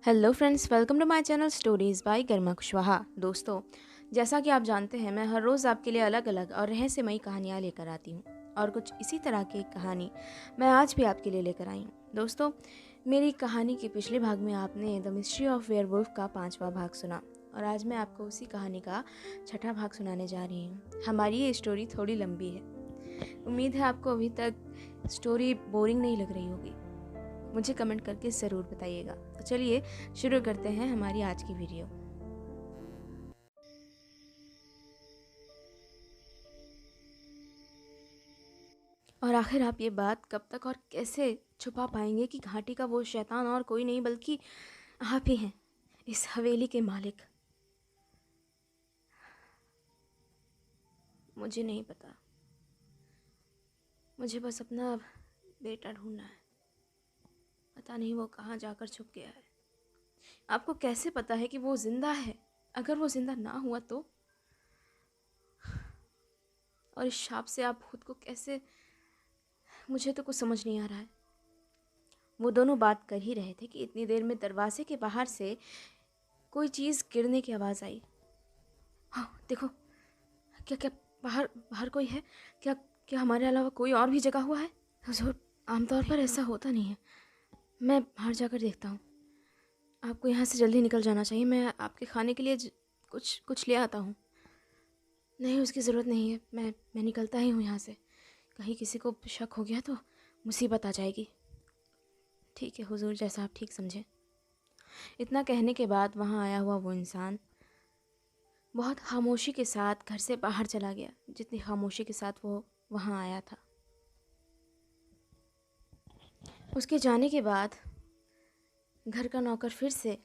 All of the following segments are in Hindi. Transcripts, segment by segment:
Hello friends, welcome to my channel stories by Garma Kushwaha. दोस्तों, जैसा कि आप जानते हैं, मैं हर रोज़ आपके लिए अलग अलग और रहस्यमयी कहानियाँ लेकर आती हूँ और कुछ इसी तरह की एक कहानी मैं आज भी आपके लिए लेकर आई हूँ। दोस्तों, मेरी कहानी के पिछले भाग में आपने द मिस्ट्री ऑफ वेयरवुल्फ का 5वां भाग सुना और आज मैं आपको उसी कहानी का 6ठा भाग सुनाने जा रही हूँ। हमारी ये स्टोरी थोड़ी लंबी है। उम्मीद है आपको अभी तक स्टोरी बोरिंग नहीं लग रही होगी। मुझे कमेंट करके ज़रूर बताइएगा। तो चलिए शुरू करते हैं हमारी आज की वीडियो। और आखिर आप ये बात कब तक और कैसे छुपा पाएंगे कि घाटी का वो शैतान और कोई नहीं बल्कि आप ही हैं, इस हवेली के मालिक। मुझे नहीं पता, मुझे बस अपना बेटा ढूंढना है। पता नहीं वो कहाँ जाकर छुप गया है। आपको कैसे पता है कि वो जिंदा है? अगर वो जिंदा ना हुआ तो? और इस शाप से आप खुद को कैसे, मुझे तो कुछ समझ नहीं आ रहा है। वो दोनों बात कर ही रहे थे कि इतनी देर में दरवाजे के बाहर से कोई चीज़ गिरने की आवाज़ आई। हाँ देखो, क्या क्या बाहर बाहर कोई है? क्या क्या हमारे अलावा कोई और भी जगा हुआ है? हुजूर, आमतौर पर ऐसा होता नहीं है। मैं बाहर जाकर देखता हूँ। आपको यहाँ से जल्दी निकल जाना चाहिए। मैं आपके खाने के लिए कुछ कुछ ले आता हूँ। नहीं, उसकी ज़रूरत नहीं है। मैं निकलता ही हूँ यहाँ से। कहीं किसी को शक हो गया तो मुसीबत आ जाएगी। ठीक है हुजूर, जैसा आप ठीक समझें। इतना कहने के बाद वहाँ आया हुआ वो इंसान बहुत खामोशी के साथ घर से बाहर चला गया, जितनी खामोशी के साथ वो वहाँ आया था। उसके जाने के बाद घर का नौकर फिर से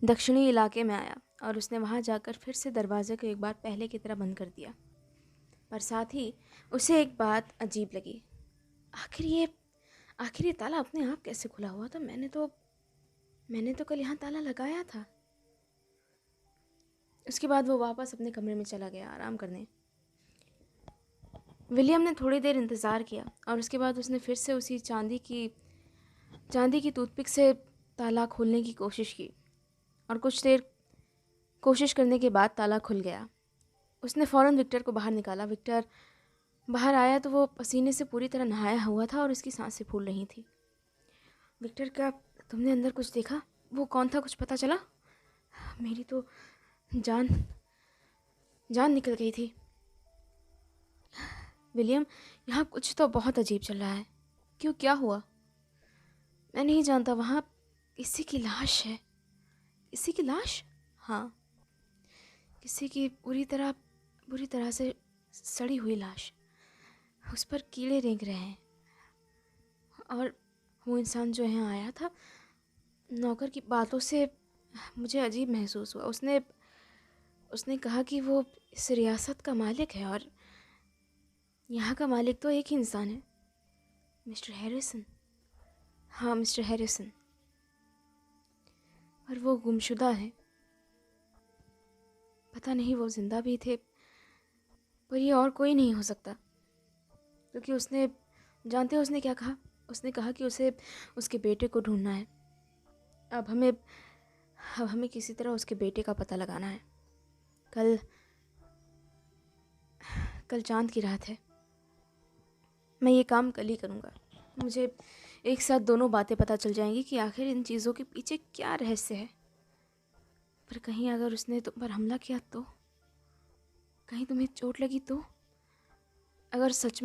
दक्षिणी इलाके में आया और उसने वहाँ जाकर फिर से दरवाजे को एक बार पहले की तरह बंद कर दिया। पर साथ ही उसे एक बात अजीब लगी। आखिर ये ताला अपने आप कैसे खुला हुआ था? मैंने तो कल यहाँ ताला लगाया था। उसके बाद वो वापस अपने कमरे में चला गया आराम करने। विलियम ने थोड़ी देर इंतज़ार किया और उसके बाद उसने फिर से उसी चांदी की टूथपिक से ताला खोलने की कोशिश की और कुछ देर कोशिश करने के बाद ताला खुल गया। उसने फ़ौरन विक्टर को बाहर निकाला। विक्टर बाहर आया तो वो पसीने से पूरी तरह नहाया हुआ था और उसकी सांसें फूल रही थी। विक्टर, क्या तुमने अंदर कुछ देखा? वो कौन था, कुछ पता चला? मेरी तो जान जान निकल गई थी। विलियम, यहाँ कुछ तो बहुत अजीब चल रहा है। क्यों, क्या हुआ? मैं नहीं जानता। वहाँ किसी की लाश है। किसी की लाश? हाँ, किसी की बुरी तरह से सड़ी हुई लाश। उस पर कीड़े रेंग रहे हैं। और वो इंसान जो यहाँ आया था, नौकर की बातों से मुझे अजीब महसूस हुआ। उसने उसने कहा कि वो इस रियासत का मालिक है और यहाँ का मालिक तो एक ही इंसान है, मिस्टर हैरिसन। हाँ, मिस्टर हैरिसन। और वो गुमशुदा है। पता नहीं वो जिंदा भी थे, पर ये और कोई नहीं हो सकता, क्योंकि उसने, जानते हो उसने क्या कहा? उसने कहा कि उसे उसके बेटे को ढूंढना है। अब हमें किसी तरह उसके बेटे का पता लगाना है। कल कल चांद की रात है। मैं ये काम कल ही करूँगा। मुझे एक साथ दोनों बातें पता चल जाएंगी कि आखिर इन चीज़ों के पीछे क्या रहस्य है। पर कहीं अगर उसने तुम पर हमला किया तो? कहीं तुम्हें चोट लगी तो? अगर सच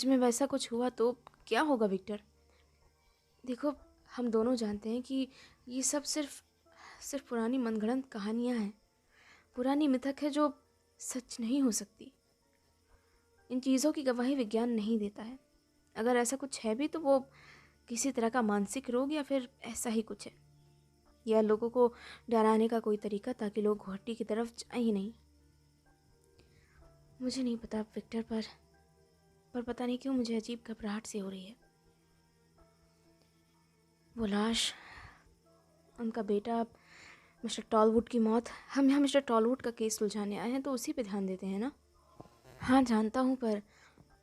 में वैसा कुछ हुआ तो क्या होगा विक्टर? देखो, हम दोनों जानते हैं कि ये सब सिर्फ पुरानी मनगढ़ंत कहानियाँ हैं, पुरानी मिथक है जो सच नहीं हो सकती। इन चीज़ों की गवाही विज्ञान नहीं देता है। अगर ऐसा कुछ है भी तो वो किसी तरह का मानसिक रोग या फिर ऐसा ही कुछ है, या लोगों को डराने का कोई तरीका ताकि लोग घाटी की तरफ जाए ही नहीं। मुझे नहीं पता विक्टर, पर पता नहीं क्यों मुझे अजीब घबराहट सी हो रही है। वो लाश, उनका बेटा, मिस्टर टॉलवुड की मौत। हम यहाँ मिस्टर टॉलवुड का केस सुलझाने आए हैं तो उसी पे ध्यान देते हैं ना। हाँ जानता हूँ, पर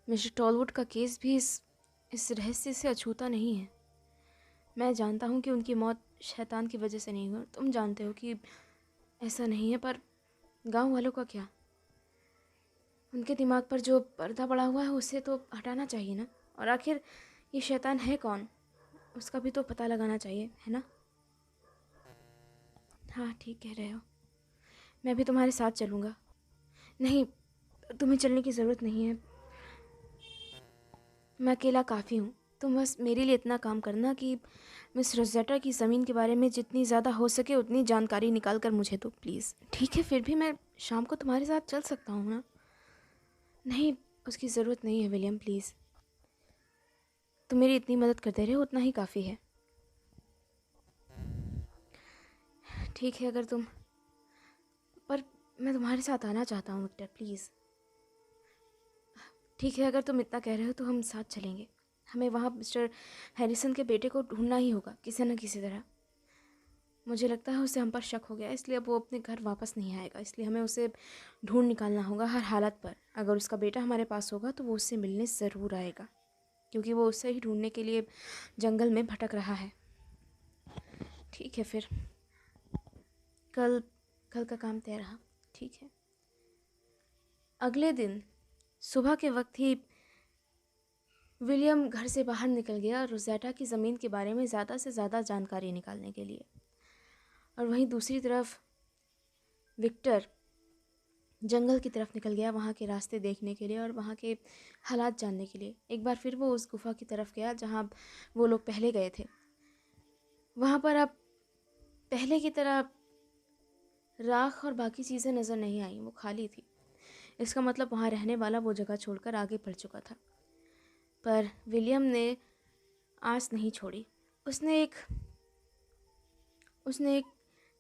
मिस्टर टॉलवुड का केस भी इस रहस्य से अछूता नहीं है। मैं जानता हूँ कि उनकी मौत शैतान की वजह से नहीं हुआ। तुम जानते हो कि ऐसा नहीं है, पर गांव वालों का क्या? उनके दिमाग पर जो पर्दा पड़ा हुआ है उसे तो हटाना चाहिए ना। और आखिर ये शैतान है कौन, उसका भी तो पता लगाना चाहिए, है ना? हाँ, ठीक कह रहे हो। मैं भी तुम्हारे साथ चलूँगा। नहीं, तुम्हें चलने की ज़रूरत नहीं है। मैं अकेला काफ़ी हूँ। तुम बस मेरे लिए इतना काम करना कि मिस रोज़ेटा की ज़मीन के बारे में जितनी ज़्यादा हो सके उतनी जानकारी निकाल कर मुझे दो, प्लीज़। ठीक है, फिर भी मैं शाम को तुम्हारे साथ चल सकता हूँ ना? नहीं, उसकी ज़रूरत नहीं है विलियम, प्लीज़। तुम मेरी इतनी मदद कर दे रहे हो उतना ही काफ़ी है। ठीक है, अगर तुम, पर मैं तुम्हारे साथ आना चाहता हूँ विक्टर, प्लीज़। ठीक है, अगर तुम इतना कह रहे हो तो हम साथ चलेंगे। हमें वहाँ मिस्टर हैरिसन के बेटे को ढूंढना ही होगा किसी न किसी तरह। मुझे लगता है उसे हम पर शक हो गया, इसलिए अब वो अपने घर वापस नहीं आएगा। इसलिए हमें उसे ढूंढ निकालना होगा हर हालत पर। अगर उसका बेटा हमारे पास होगा तो वो उससे मिलने ज़रूर आएगा, क्योंकि वो उससे ही ढूंढने के लिए जंगल में भटक रहा है। ठीक है, फिर कल कल का काम तय रहा। ठीक है। अगले दिन सुबह के वक्त ही विलियम घर से बाहर निकल गया रोज़ेटा की ज़मीन के बारे में ज़्यादा से ज़्यादा जानकारी निकालने के लिए। और वहीं दूसरी तरफ विक्टर जंगल की तरफ निकल गया वहाँ के रास्ते देखने के लिए और वहाँ के हालात जानने के लिए। एक बार फिर वो उस गुफ़ा की तरफ गया जहाँ वो लोग पहले गए थे। वहाँ पर अब पहले की तरह राख और बाकी चीज़ें नज़र नहीं आई, वो खाली थी। इसका मतलब वहाँ रहने वाला वो जगह छोड़कर आगे बढ़ चुका था। पर विलियम ने आस नहीं छोड़ी। उसने एक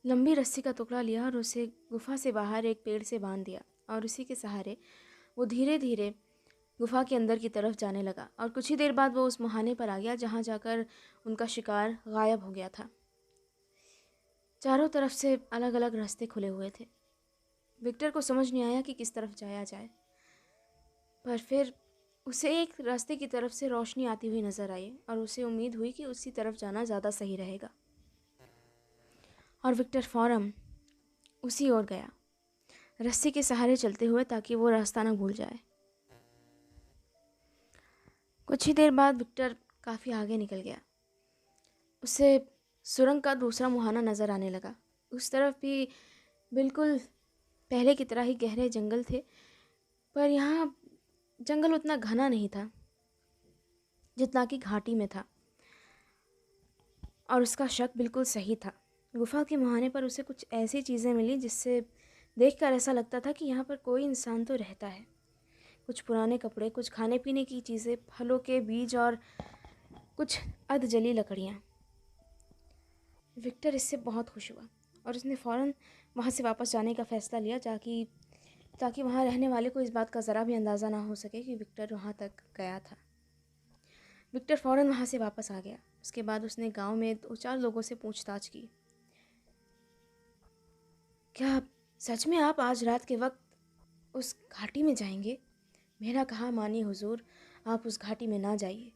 लंबी रस्सी का टुकड़ा लिया और उसे गुफा से बाहर एक पेड़ से बांध दिया और उसी के सहारे वो धीरे धीरे गुफा के अंदर की तरफ जाने लगा। और कुछ ही देर बाद वो उस मुहाने पर आ गया जहाँ जाकर उनका शिकार गायब हो गया था। चारों तरफ से अलग अलग रास्ते खुले हुए थे। विक्टर को समझ नहीं आया कि किस तरफ जाया जाए, पर फिर उसे एक रास्ते की तरफ से रोशनी आती हुई नज़र आई और उसे उम्मीद हुई कि उसी तरफ जाना ज़्यादा सही रहेगा। और विक्टर फौरन उसी ओर गया, रस्सी के सहारे चलते हुए, ताकि वो रास्ता ना भूल जाए। कुछ ही देर बाद विक्टर काफ़ी आगे निकल गया। उसे सुरंग का दूसरा मुहाना नज़र आने लगा। उस तरफ भी बिल्कुल पहले की तरह ही गहरे जंगल थे, पर यहाँ जंगल उतना घना नहीं था जितना कि घाटी में था। और उसका शक बिल्कुल सही था। गुफा के मुहाने पर उसे कुछ ऐसी चीज़ें मिली जिससे देखकर ऐसा लगता था कि यहाँ पर कोई इंसान तो रहता है। कुछ पुराने कपड़े, कुछ खाने पीने की चीज़ें, फलों के बीज और कुछ अधजली लकड़ियाँ। विक्टर इससे बहुत खुश हुआ और उसने फ़ौरन वहाँ से वापस जाने का फ़ैसला लिया, ताकि वहाँ रहने वाले को इस बात का ज़रा भी अंदाज़ा ना हो सके कि विक्टर वहाँ तक गया था। विक्टर फ़ौरन वहाँ से वापस आ गया। उसके बाद उसने गांव में 2-4 लोगों से पूछताछ की। क्या सच में आप आज रात के वक्त उस घाटी में जाएंगे? मेरा कहा मानिए हुजूर, आप उस घाटी में ना जाइए।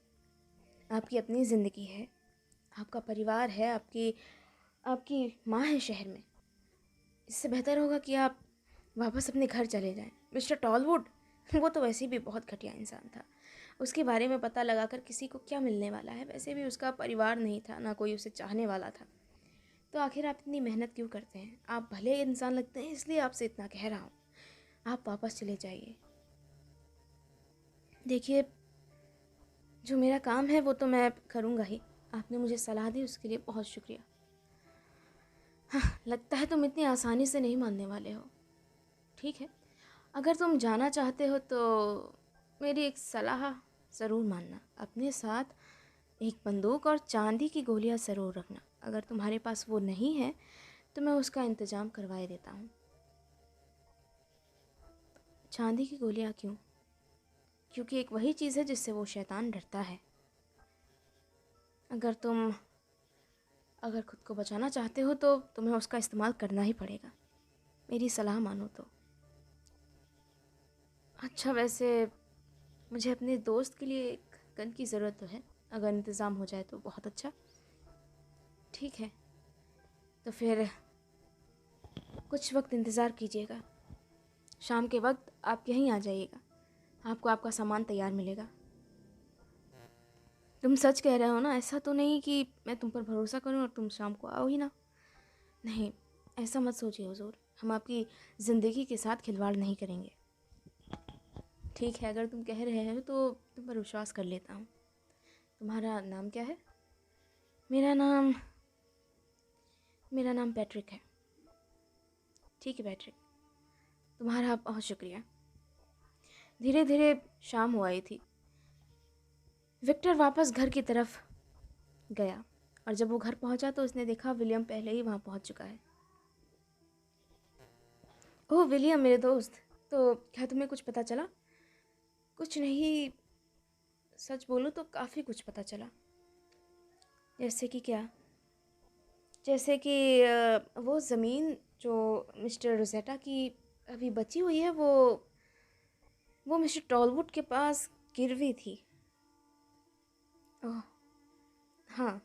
आपकी अपनी ज़िंदगी है, आपका परिवार है, आपकी माँ है शहर में। इससे बेहतर होगा कि आप वापस अपने घर चले जाएं। मिस्टर टॉलवुड, वो तो वैसे भी बहुत घटिया इंसान था। उसके बारे में पता लगाकर किसी को क्या मिलने वाला है? वैसे भी उसका परिवार नहीं था, ना कोई उसे चाहने वाला था। तो आखिर आप इतनी मेहनत क्यों करते हैं? आप भले इंसान लगते हैं, इसलिए आपसे इतना कह रहा हूँ। आप वापस चले जाइए। देखिए, जो मेरा काम है वो तो मैं करूँगा ही। आपने मुझे सलाह दी, उसके लिए बहुत शुक्रिया। हाँ, लगता है तुम इतनी आसानी से नहीं मानने वाले हो। ठीक है, अगर तुम जाना चाहते हो तो मेरी एक सलाह ज़रूर मानना। अपने साथ एक बंदूक और चांदी की गोलियां ज़रूर रखना। अगर तुम्हारे पास वो नहीं है तो मैं उसका इंतज़ाम करवाए देता हूँ। चांदी की गोलियां क्यों? क्योंकि एक वही चीज़ है जिससे वो शैतान डरता है। अगर खुद को बचाना चाहते हो तो तुम्हें उसका इस्तेमाल करना ही पड़ेगा, मेरी सलाह मानो तो। अच्छा, वैसे मुझे अपने दोस्त के लिए एक गन की ज़रूरत तो है। अगर इंतज़ाम हो जाए तो बहुत अच्छा। ठीक है, तो फिर कुछ वक्त इंतज़ार कीजिएगा। शाम के वक्त आप यहीं आ जाइएगा, आपको आपका सामान तैयार मिलेगा। तुम सच कह रहे हो ना? ऐसा तो नहीं कि मैं तुम पर भरोसा करूं और तुम शाम को आओ ही ना? नहीं, ऐसा मत सोचिए हुजूर, हम आपकी ज़िंदगी के साथ खिलवाड़ नहीं करेंगे। ठीक है, अगर तुम कह रहे हो तो तुम पर विश्वास कर लेता हूँ। तुम्हारा नाम क्या है? मेरा नाम मेरा नाम पैट्रिक है। ठीक है पैट्रिक, तुम्हारा बहुत शुक्रिया। धीरे धीरे शाम हो आई थी। विक्टर वापस घर की तरफ गया और जब वो घर पहुंचा तो उसने देखा विलियम पहले ही वहां पहुंच चुका है। ओह विलियम, मेरे दोस्त, तो क्या तुम्हें कुछ पता चला? कुछ नहीं, सच बोलूं तो काफ़ी कुछ पता चला। जैसे कि क्या? जैसे कि वो ज़मीन जो मिस्टर रोज़ेटा की अभी बची हुई है, वो मिस्टर टॉलवुड के पास गिरवी थी। ओह हाँ,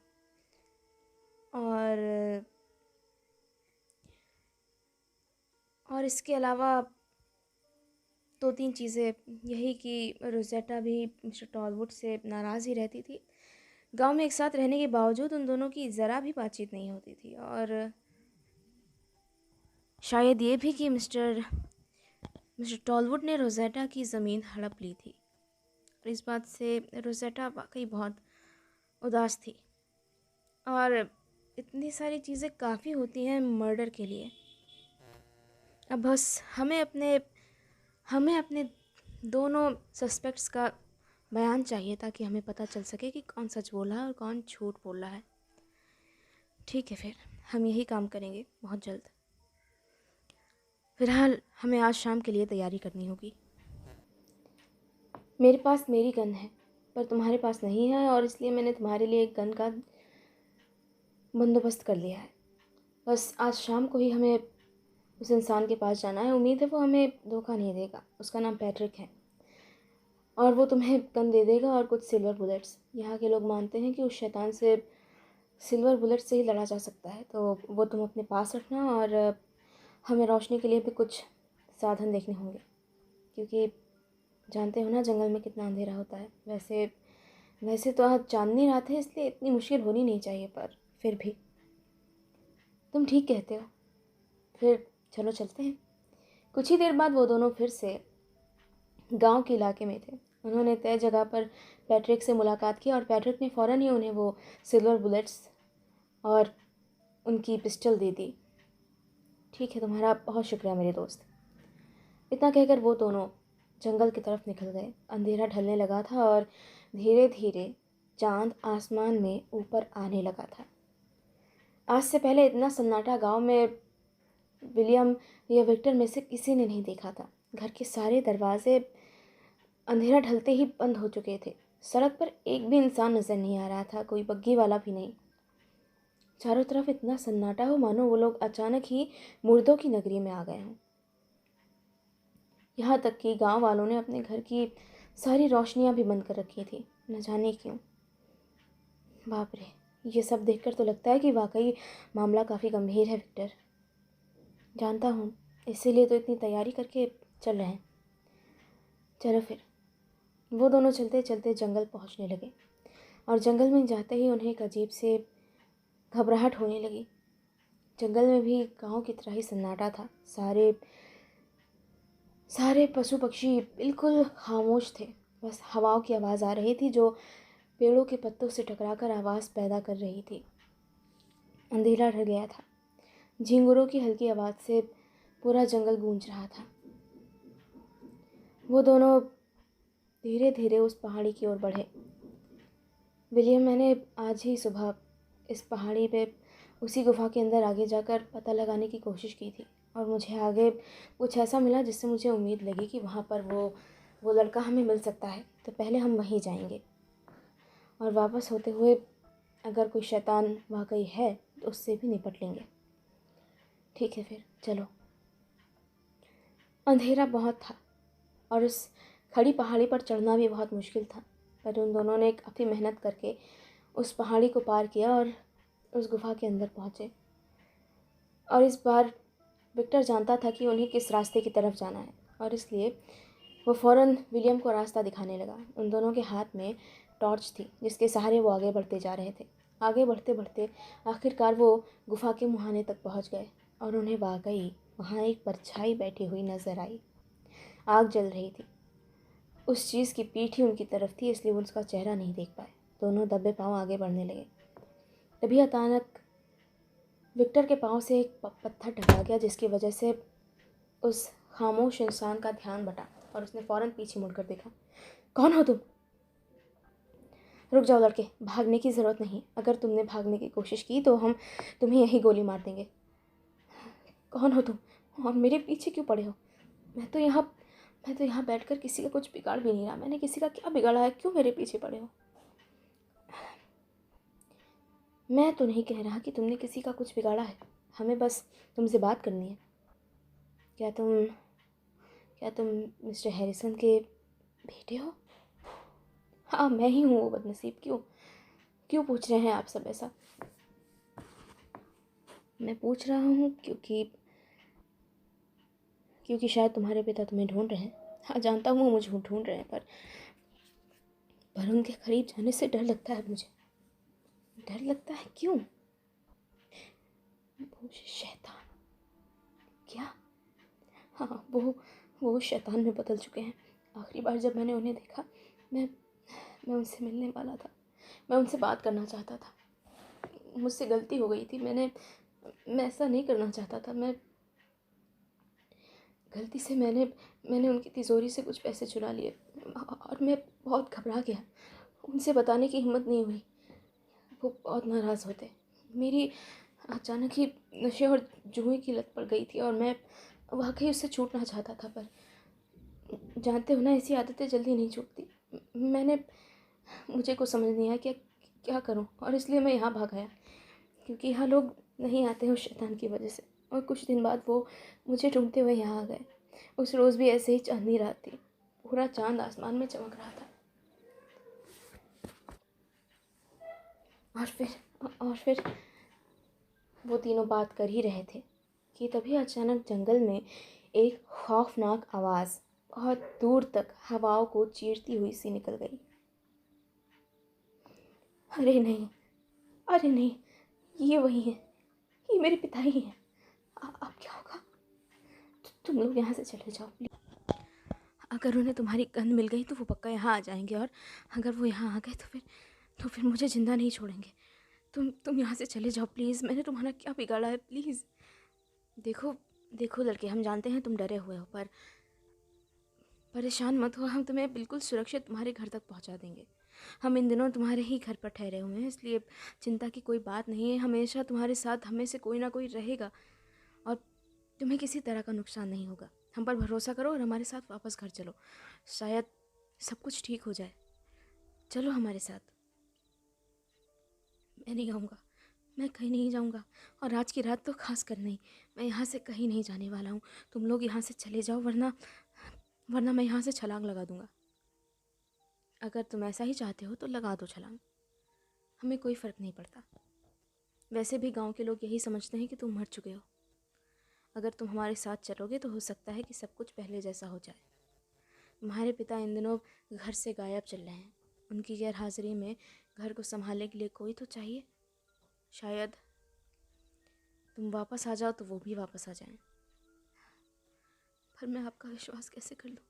और इसके अलावा दो तीन चीज़ें, यही कि रोज़ेटा भी मिस्टर टॉलवुड से नाराज़ ही रहती थी। गांव में एक साथ रहने के बावजूद उन दोनों की ज़रा भी बातचीत नहीं होती थी, और शायद ये भी कि मिस्टर टॉलवुड ने रोज़ेटा की ज़मीन हड़प ली थी। और इस बात से रोज़ेटा वाकई बहुत उदास थी। और इतनी सारी चीज़ें काफ़ी होती हैं मर्डर के लिए। अब बस हमें अपने दोनों सस्पेक्ट्स का बयान चाहिए ताकि हमें पता चल सके कि कौन सच बोल रहा है और कौन झूठ बोल रहा है। ठीक है, फिर हम यही काम करेंगे बहुत जल्द। फिलहाल हमें आज शाम के लिए तैयारी करनी होगी। मेरे पास मेरी गन है, पर तुम्हारे पास नहीं है, और इसलिए मैंने तुम्हारे लिए एक गन का बंदोबस्त कर लिया है। बस आज शाम को ही हमें उस इंसान के पास जाना है। उम्मीद है वो हमें धोखा नहीं देगा। उसका नाम पैट्रिक है और वो तुम्हें गन दे देगा और कुछ सिल्वर बुलेट्स। यहाँ के लोग मानते हैं कि उस शैतान से सिल्वर बुलेट से ही लड़ा जा सकता है, तो वो तुम अपने पास रखना। और हमें रोशनी के लिए भी कुछ साधन देखने होंगे, क्योंकि जानते हो ना जंगल में कितना अंधेरा होता है। वैसे तो आज चांदनी रात है, इसलिए इतनी मुश्किल होनी नहीं चाहिए, पर फिर भी तुम ठीक कहते हो। फिर चलो चलते हैं। कुछ ही देर बाद वो दोनों फिर से गांव के इलाके में थे। उन्होंने तय जगह पर पैट्रिक से मुलाकात की और पैट्रिक ने फ़ौरन ही उन्हें वो सिल्वर बुलेट्स और उनकी पिस्टल दे दी। ठीक है, तुम्हारा बहुत शुक्रिया मेरे दोस्त। इतना कहकर वो दोनों जंगल की तरफ निकल गए। अंधेरा ढलने लगा था और धीरे धीरे चांद आसमान में ऊपर आने लगा था। आज से पहले इतना सन्नाटा गांव में विलियम या विक्टर में से किसी ने नहीं देखा था। घर के सारे दरवाजे अंधेरा ढलते ही बंद हो चुके थे। सड़क पर एक भी इंसान नजर नहीं आ रहा था, कोई बग्घी वाला भी नहीं। चारों तरफ इतना सन्नाटा हो मानो वो लोग अचानक ही मुर्दों की नगरी में आ गए हों। यहाँ तक कि गांव वालों ने अपने घर की सारी रोशनियां भी बंद कर रखी थी, न जाने क्यों। बाप रे, ये सब देखकर तो लगता है कि वाकई मामला काफ़ी गंभीर है विक्टर। जानता हूँ, इसीलिए तो इतनी तैयारी करके चल रहे हैं। चलो फिर। वो दोनों चलते चलते जंगल पहुँचने लगे और जंगल में जाते ही उन्हें एक अजीब से घबराहट होने लगी। जंगल में भी गांव की तरह ही सन्नाटा था। सारे पशु पक्षी बिल्कुल खामोश थे। बस हवाओं की आवाज़ आ रही थी जो पेड़ों के पत्तों से टकराकर आवाज़ पैदा कर रही थी। अंधेरा ढल गया था। झिंगुरों की हल्की आवाज़ से पूरा जंगल गूंज रहा था। वो दोनों धीरे धीरे उस पहाड़ी की ओर बढ़े। विलियम, मैंने आज ही सुबह इस पहाड़ी पे उसी गुफा के अंदर आगे जाकर पता लगाने की कोशिश की थी, और मुझे आगे कुछ ऐसा मिला जिससे मुझे उम्मीद लगी कि वहाँ पर वो लड़का हमें मिल सकता है। तो पहले हम वहीं जाएंगे और वापस होते हुए अगर कोई शैतान वाकई है तो उससे भी निपट लेंगे। ठीक है, फिर चलो। अंधेरा बहुत था और उस खड़ी पहाड़ी पर चढ़ना भी बहुत मुश्किल था, पर उन दोनों ने काफ़ी मेहनत करके उस पहाड़ी को पार किया और उस गुफा के अंदर पहुँचे। और इस बार विक्टर जानता था कि उन्हें किस रास्ते की तरफ जाना है, और इसलिए वो फ़ौरन विलियम को रास्ता दिखाने लगा। उन दोनों के हाथ में टॉर्च थी जिसके सहारे वो आगे बढ़ते जा रहे थे। आगे बढ़ते बढ़ते आखिरकार वो गुफा के मुहाने तक पहुंच गए, और उन्हें वाकई वहाँ एक परछाई बैठी हुई नजर आई। आग जल रही थी। उस चीज़ की पीठ ही उनकी तरफ थी, इसलिए वो उसका चेहरा नहीं देख पाए। दोनों दबे पाँव आगे बढ़ने लगे। तभी अचानक विक्टर के पाँव से एक पत्थर टकरा गया, जिसकी वजह से उस खामोश इंसान का ध्यान बटा और उसने फ़ौरन पीछे मुड़कर देखा। कौन हो तुम? रुक जाओ लड़के, भागने की ज़रूरत नहीं। अगर तुमने भागने की कोशिश की तो हम तुम्हें यही गोली मार देंगे। कौन हो तुम और मेरे पीछे क्यों पड़े हो? मैं तो यहाँ बैठकर किसी का कुछ बिगाड़ भी नहीं रहा। मैंने किसी का क्या बिगाड़ा है? क्यों मेरे पीछे पड़े हो? मैं तो नहीं कह रहा कि तुमने किसी का कुछ बिगाड़ा है। हमें बस तुमसे बात करनी है। क्या तुम मिस्टर हैरिसन के बेटे हो? हाँ, मैं ही हूँ वो बदनसीब। क्यों पूछ रहे हैं आप सब ऐसा? मैं पूछ रहा हूँ क्योंकि शायद तुम्हारे पिता तुम्हें ढूंढ रहे हैं। हाँ, जानता हूँ वो मुझे ढूंढ रहे हैं, पर उनके करीब जाने से डर लगता है मुझे। डर लगता है? क्यों? वो शैतान। क्या? हाँ, वो शैतान में बदल चुके हैं। आखिरी बार जब मैंने उन्हें देखा, मैं उनसे मिलने वाला था। मैं उनसे बात करना चाहता था। मुझसे गलती हो गई थी। मैं ऐसा नहीं करना चाहता था। गलती से मैंने उनकी तिजोरी से कुछ पैसे चुरा लिए, और मैं बहुत घबरा गया। उनसे बताने की हिम्मत नहीं हुई। वो बहुत नाराज़ होते। मेरी अचानक ही नशे और जुए की लत पड़ गई थी, और मैं वाकई उससे छूटना चाहता था, पर जानते हो ना, ऐसी आदतें जल्दी नहीं छूटती। मुझे कुछ समझ नहीं आया कि क्या करूं, और इसलिए मैं यहाँ भाग आया, क्योंकि यहाँ लोग नहीं आते हैं उस शैतान की वजह से। और कुछ दिन बाद वो मुझे ढूंढते हुए यहाँ आ गए। उस रोज़ भी ऐसे ही चांदनी रात थी। पूरा चांद आसमान में चमक रहा था। और फिर वो तीनों बात कर ही रहे थे कि तभी अचानक जंगल में एक खौफनाक आवाज़ बहुत दूर तक हवाओं को चीरती हुई सी निकल गई। अरे नहीं, अरे नहीं, ये वही है। ये मेरे पिता ही हैं। अब क्या होगा? तुम लोग यहाँ से चले जाओ प्लीज। अगर उन्हें तुम्हारी गंध मिल गई तो वो पक्का यहाँ आ जाएंगे, और अगर वो यहाँ आ गए तो फिर मुझे जिंदा नहीं छोड़ेंगे। तुम यहाँ से चले जाओ प्लीज़। मैंने तुम्हारा क्या बिगाड़ा है? प्लीज़। देखो लड़के, हम जानते हैं तुम डरे हुए हो, पर परेशान मत हो। हम तुम्हें बिल्कुल सुरक्षित तुम्हारे घर तक पहुँचा देंगे। हम इन दिनों तुम्हारे ही घर पर ठहरे हुए हैं, इसलिए चिंता की कोई बात नहीं है। हमेशा तुम्हारे साथ हमें से कोई ना कोई रहेगा, और तुम्हें किसी तरह का नुकसान नहीं होगा। हम पर भरोसा करो और हमारे साथ वापस घर चलो। शायद सब कुछ ठीक हो जाए। चलो हमारे साथ। मैं नहीं आऊँगा। मैं कहीं नहीं जाऊँगा, और आज की रात तो खास कर नहीं। मैं यहाँ से कहीं नहीं जाने वाला हूँ। तुम लोग यहाँ से चले जाओ, वरना मैं यहाँ से छलांग लगा दूँगा। अगर तुम ऐसा ही चाहते हो तो लगा दो छलांग। हमें कोई फ़र्क नहीं पड़ता। वैसे भी गांव के लोग यही समझते हैं कि तुम मर चुके हो। अगर तुम हमारे साथ चलोगे तो हो सकता है कि सब कुछ पहले जैसा हो जाए। तुम्हारे पिता इन दिनों घर से गायब चल रहे हैं। उनकी गैर हाजिरी में घर को संभालने के लिए कोई तो चाहिए। शायद तुम वापस आ जाओ तो वो भी वापस आ जाएं। पर मैं आपका विश्वास कैसे कर लूँ?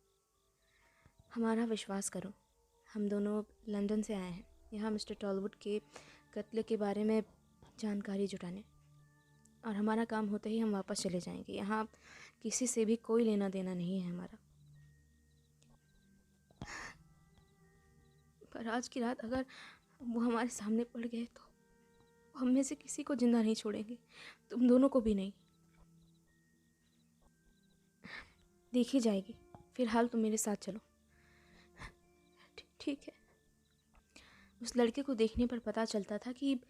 हमारा विश्वास करो। हम दोनों लंदन से आए हैं यहाँ मिस्टर टॉलवुड के कत्ल के बारे में जानकारी जुटाने, और हमारा काम होते ही हम वापस चले जाएंगे। यहाँ किसी से भी कोई लेना देना नहीं है हमारा। पर आज की रात अगर वो हमारे सामने पड़ गए तो हम में से किसी को जिंदा नहीं छोड़ेंगे, तुम दोनों को भी नहीं। देखी जाएगी। फिलहाल तुम मेरे साथ चलो। ठीक है। उस लड़के को देखने पर पता चलता था कि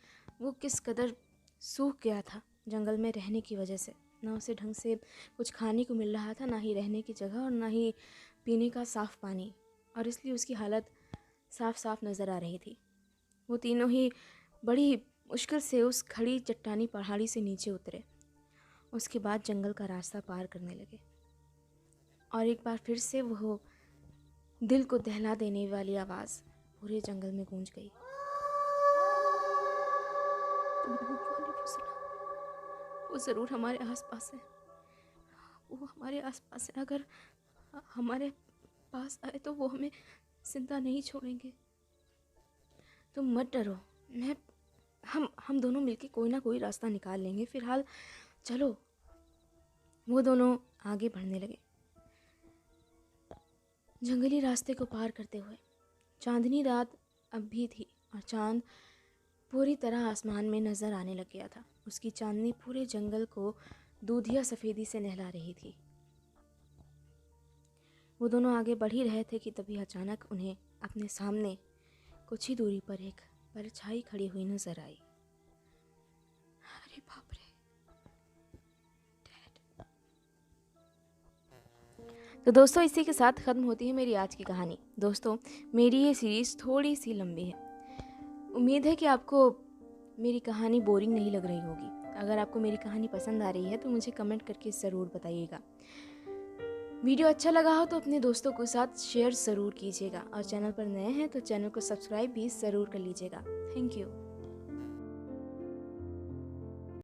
वो किस कदर सूख गया था जंगल में रहने की वजह से। ना उसे ढंग से कुछ खाने को मिल रहा था, ना ही रहने की जगह, और ना ही पीने का साफ़ पानी, और इसलिए उसकी हालत साफ साफ नज़र आ रही थी। वो तीनों ही बड़ी मुश्किल से उस खड़ी चट्टानी पहाड़ी से नीचे उतरे, उसके बाद जंगल का रास्ता पार करने लगे और एक बार फिर से वो दिल को दहला देने वाली आवाज़ पूरे जंगल में गूंज गई। तुमने वो सुना? वो ज़रूर हमारे आसपास है, वो हमारे आसपास है। अगर हमारे पास आए तो वो हमें जिंदा नहीं छोड़ेंगे। तुम मत डरो, मैं हम दोनों मिलके कोई ना कोई रास्ता निकाल लेंगे। फिलहाल चलो। वो दोनों आगे बढ़ने लगे जंगली रास्ते को पार करते हुए। चांदनी रात अब भी थी और चांद पूरी तरह आसमान में नज़र आने लग गया था। उसकी चांदनी पूरे जंगल को दूधिया सफ़ेदी से नहला रही थी। वो दोनों आगे बढ़ ही रहे थे कि तभी अचानक उन्हें अपने सामने कुछ ही दूरी पर एक परछाई खड़ी हुई नजर आई। अरे बाप रे! डैड। तो दोस्तों, इसी के साथ ख़त्म होती है मेरी आज की कहानी। दोस्तों, मेरी ये सीरीज़ थोड़ी सी लंबी है। उम्मीद है कि आपको मेरी कहानी बोरिंग नहीं लग रही होगी। अगर आपको मेरी कहानी पसंद आ रही है तो मुझे कमेंट करके ज़रूर बताइएगा। वीडियो अच्छा लगा हो तो अपने दोस्तों के साथ शेयर ज़रूर कीजिएगा और चैनल पर नए हैं तो चैनल को सब्सक्राइब भी ज़रूर कर लीजिएगा। Thank you.